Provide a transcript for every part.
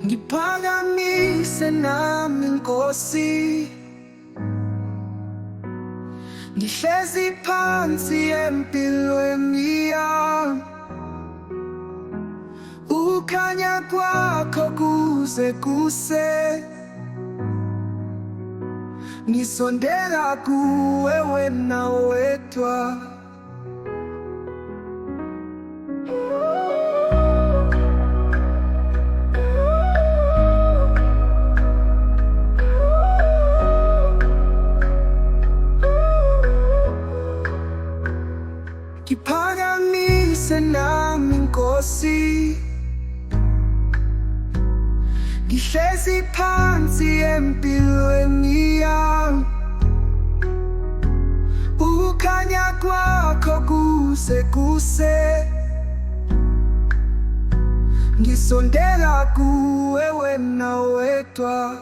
Ngiphakamise nami Nkosi, ngihlezi phansi empilweni yami. Ukukhanya kwakho kuze kuse, ngisondela kuwe wena wedwa. Ngiphakamise nami Nkosi, ngihlezi phansi empilweni yami. Ukukhanya kwakho kuze kuse, ngisondela kuwe wena wedwa.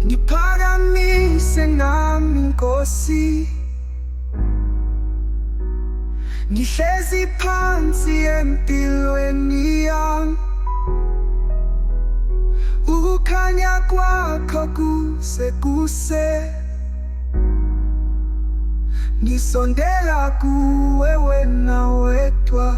Ngiphakamise nami Nkosi, ngihlezi phansi empilweni yami. Ukukhanya kwakho kuze kuse, ngisondela kuwe wena wedwa.